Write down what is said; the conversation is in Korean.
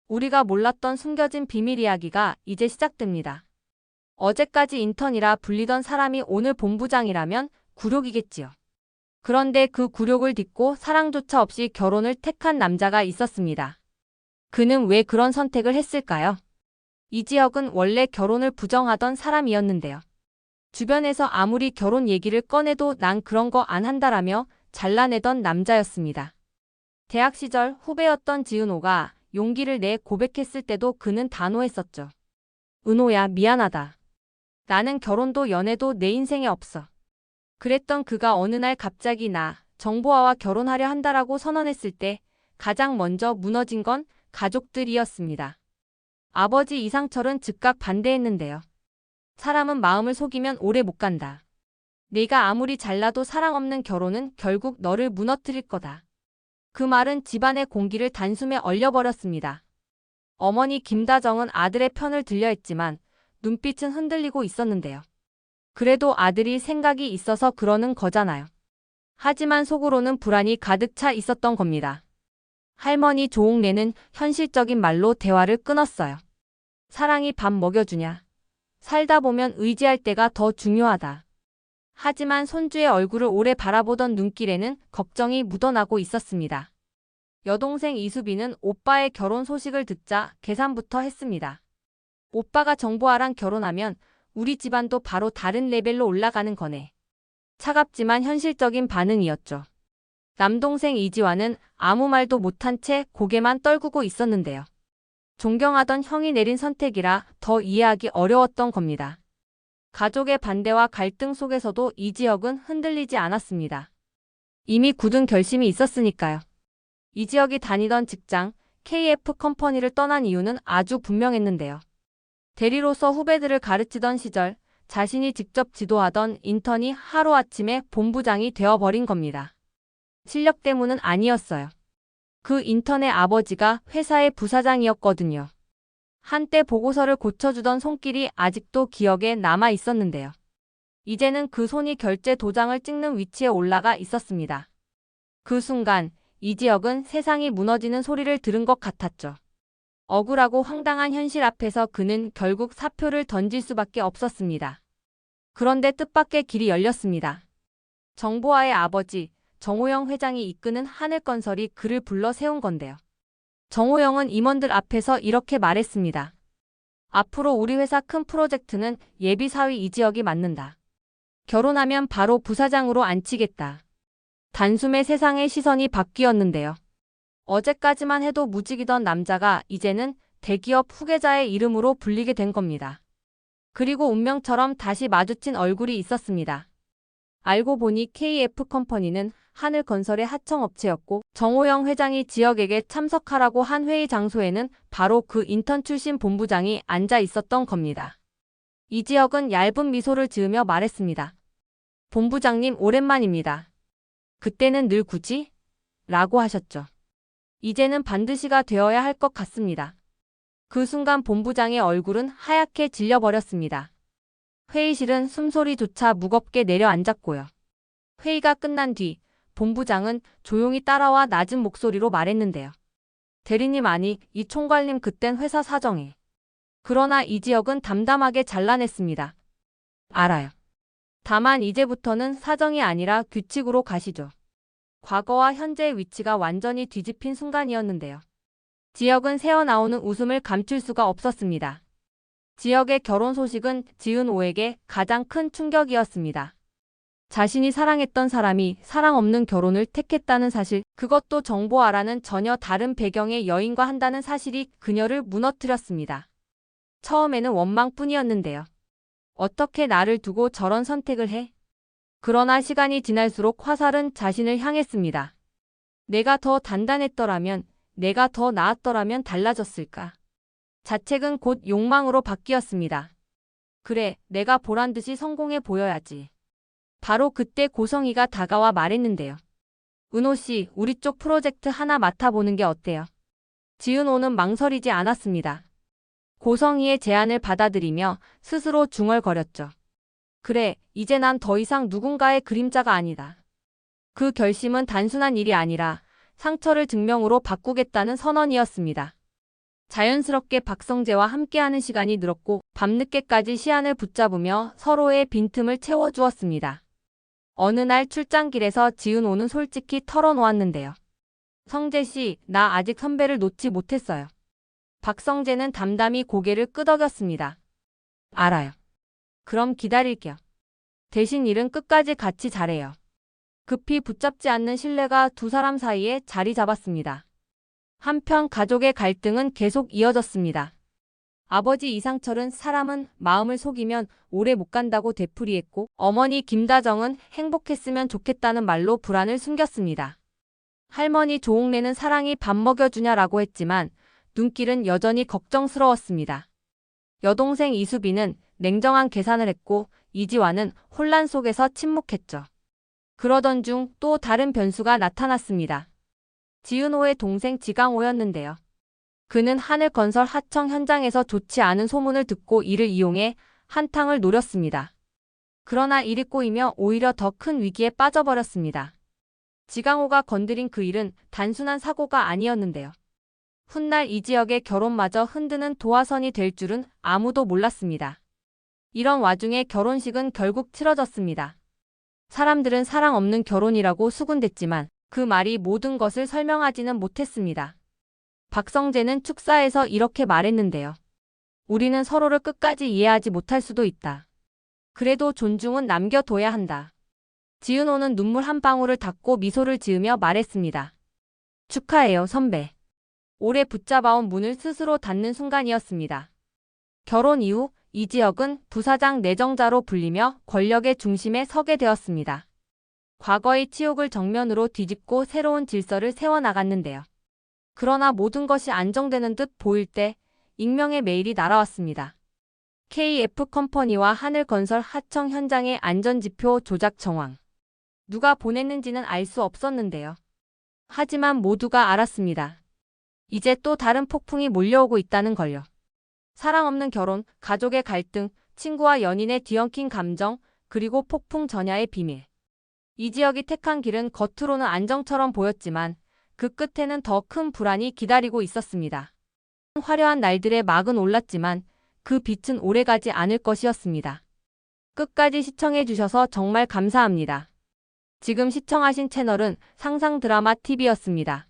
우리가 몰랐던 숨겨진 비밀 이야기가 이제 시작됩니다. 어제까지 인턴이라 불리던 사람이 오늘 본부장이라면 굴욕이겠지요. 그런데 그 굴욕을 딛고 사랑조차 없이 결혼을 택한 남자가 있었습니다. 그는 왜 그런 선택을 했을까요? 이지혁은 원래 결혼을 부정하던 사람이었는데요. 주변에서 아무리 결혼 얘기를 꺼내도 난 그런 거 안 한다라며 잘라내던 남자였습니다. 대학 시절 후배였던 지은호가 용기를 내 고백했을 때도 그는 단호했었죠. 은호야, 미안하다. 나는 결혼도 연애도 내 인생에 없어. 그랬던 그가 어느 날 갑자기 나 정보화와 결혼하려 한다라고 선언했을 때 가장 먼저 무너진 건 가족들이었습니다. 아버지 이상철은 즉각 반대했는데요. 사람은 마음을 속이면 오래 못 간다. 네가 아무리 잘나도 사랑 없는 결혼은 결국 너를 무너뜨릴 거다. 그 말은 집안의 공기를 단숨에 얼려버렸습니다. 어머니 김다정은 아들의 편을 들려 했지만 눈빛은 흔들리고 있었는데요. 그래도 아들이 생각이 있어서 그러는 거잖아요. 하지만 속으로는 불안이 가득 차 있었던 겁니다. 할머니 조옥래는 현실적인 말로 대화를 끊었어요. 사랑이 밥 먹여주냐. 살다 보면 의지할 때가 더 중요하다. 하지만 손주의 얼굴을 오래 바라보던 눈길에는 걱정이 묻어나고 있었습니다. 여동생 이수빈은 오빠의 결혼 소식을 듣자 계산부터 했습니다. 오빠가 정보아랑 결혼하면 우리 집안도 바로 다른 레벨로 올라가는 거네. 차갑지만 현실적인 반응이었죠. 남동생 이지환은 아무 말도 못한 채 고개만 떨구고 있었는데요. 존경하던 형이 내린 선택이라 더 이해하기 어려웠던 겁니다. 가족의 반대와 갈등 속에서도 이지혁은 흔들리지 않았습니다. 이미 굳은 결심이 있었으니까요. 이지혁이 다니던 직장 KF 컴퍼니를 떠난 이유는 아주 분명했는데요. 대리로서 후배들을 가르치던 시절 자신이 직접 지도하던 인턴이 하루아침에 본부장이 되어버린 겁니다. 실력 때문은 아니었어요. 그 인턴의 아버지가 회사의 부사장이었거든요. 한때 보고서를 고쳐주던 손길이 아직도 기억에 남아 있었는데요. 이제는 그 손이 결제 도장을 찍는 위치에 올라가 있었습니다. 그 순간 이지혁은 세상이 무너지는 소리를 들은 것 같았죠. 억울하고 황당한 현실 앞에서 그는 결국 사표를 던질 수밖에 없었습니다. 그런데 뜻밖의 길이 열렸습니다. 정보화의 아버지 정호영 회장이 이끄는 하늘건설이 그를 불러 세운 건데요. 정호영은 임원들 앞에서 이렇게 말했습니다. 앞으로 우리 회사 큰 프로젝트는 예비사위 이지혁이 맡는다. 결혼하면 바로 부사장으로 앉히겠다. 단숨에 세상의 시선이 바뀌었는데요. 어제까지만 해도 무직이던 남자가 이제는 대기업 후계자의 이름으로 불리게 된 겁니다. 그리고 운명처럼 다시 마주친 얼굴이 있었습니다. 알고 보니 KF 컴퍼니는 하늘건설의 하청업체였고 정호영 회장이 지역에게 참석하라고 한 회의 장소에는 바로 그 인턴 출신 본부장이 앉아 있었던 겁니다. 이지혁은 얇은 미소를 지으며 말했습니다. 본부장님 오랜만입니다. 그때는 늘 굳이? 라고 하셨죠. 이제는 반드시가 되어야 할 것 같습니다. 그 순간 본부장의 얼굴은 하얗게 질려버렸습니다. 회의실은 숨소리조차 무겁게 내려앉았고요. 회의가 끝난 뒤 본부장은 조용히 따라와 낮은 목소리로 말했는데요. 대리님 아니, 이 총괄님 그땐 회사 사정이. 그러나 이지혁은 담담하게 잘라냈습니다. 알아요. 다만 이제부터는 사정이 아니라 규칙으로 가시죠. 과거와 현재의 위치가 완전히 뒤집힌 순간이었는데요. 지혁은 새어나오는 웃음을 감출 수가 없었습니다. 지혁의 결혼 소식은 지은호에게 가장 큰 충격이었습니다. 자신이 사랑했던 사람이 사랑 없는 결혼을 택했다는 사실, 그것도 정보아라는 전혀 다른 배경의 여인과 한다는 사실이 그녀를 무너뜨렸습니다. 처음에는 원망뿐이었는데요. 어떻게 나를 두고 저런 선택을 해? 그러나 시간이 지날수록 화살은 자신을 향했습니다. 내가 더 단단했더라면, 내가 더 나았더라면 달라졌을까? 자책은 곧 욕망으로 바뀌었습니다. 그래, 내가 보란듯이 성공해 보여야지. 바로 그때 고성희가 다가와 말했는데요. 은호 씨, 우리 쪽 프로젝트 하나 맡아보는 게 어때요? 지은호는 망설이지 않았습니다. 고성희의 제안을 받아들이며 스스로 중얼거렸죠. 그래, 이제 난 더 이상 누군가의 그림자가 아니다. 그 결심은 단순한 일이 아니라 상처를 증명으로 바꾸겠다는 선언이었습니다. 자연스럽게 박성재와 함께하는 시간이 늘었고 밤늦게까지 시안을 붙잡으며 서로의 빈틈을 채워주었습니다. 어느 날 출장길에서 지은호는 솔직히 털어놓았는데요. 성재 씨, 나 아직 선배를 놓지 못했어요. 박성재는 담담히 고개를 끄덕였습니다. 알아요. 그럼 기다릴게요. 대신 일은 끝까지 같이 잘해요. 급히 붙잡지 않는 신뢰가 두 사람 사이에 자리 잡았습니다. 한편 가족의 갈등은 계속 이어졌습니다. 아버지 이상철은 사람은 마음을 속이면 오래 못 간다고 되풀이했고 어머니 김다정은 행복했으면 좋겠다는 말로 불안을 숨겼습니다. 할머니 조옥래는 사랑이 밥 먹여주냐라고 했지만 눈길은 여전히 걱정스러웠습니다. 여동생 이수빈은 냉정한 계산을 했고 이지화는 혼란 속에서 침묵했죠. 그러던 중 또 다른 변수가 나타났습니다. 지은호의 동생 지강호였는데요. 그는 하늘건설 하청 현장에서 좋지 않은 소문을 듣고 이를 이용해 한탕을 노렸습니다. 그러나 일이 꼬이며 오히려 더 큰 위기에 빠져버렸습니다. 지강호가 건드린 그 일은 단순한 사고가 아니었는데요. 훗날 이 지역의 결혼마저 흔드는 도화선이 될 줄은 아무도 몰랐습니다. 이런 와중에 결혼식은 결국 치러졌습니다. 사람들은 사랑 없는 결혼이라고 수군댔지만 그 말이 모든 것을 설명하지는 못했습니다. 박성재는 축사에서 이렇게 말했는데요. 우리는 서로를 끝까지 이해하지 못할 수도 있다. 그래도 존중은 남겨둬야 한다. 지은호는 눈물 한 방울을 닦고 미소를 지으며 말했습니다. 축하해요, 선배. 오래 붙잡아온 문을 스스로 닫는 순간이었습니다. 결혼 이후 이지혁은 부사장 내정자로 불리며 권력의 중심에 서게 되었습니다. 과거의 치욕을 정면으로 뒤집고 새로운 질서를 세워나갔는데요. 그러나 모든 것이 안정되는 듯 보일 때 익명의 메일이 날아왔습니다. KF컴퍼니와 하늘건설 하청 현장의 안전지표 조작 정황. 누가 보냈는지는 알 수 없었는데요. 하지만 모두가 알았습니다. 이제 또 다른 폭풍이 몰려오고 있다는 걸요. 사랑 없는 결혼, 가족의 갈등, 친구와 연인의 뒤엉킨 감정, 그리고 폭풍 전야의 비밀. 이 지역이 택한 길은 겉으로는 안정처럼 보였지만 그 끝에는 더 큰 불안이 기다리고 있었습니다. 화려한 날들의 막은 올랐지만 그 빛은 오래가지 않을 것이었습니다. 끝까지 시청해주셔서 정말 감사합니다. 지금 시청하신 채널은 상상드라마 TV였습니다.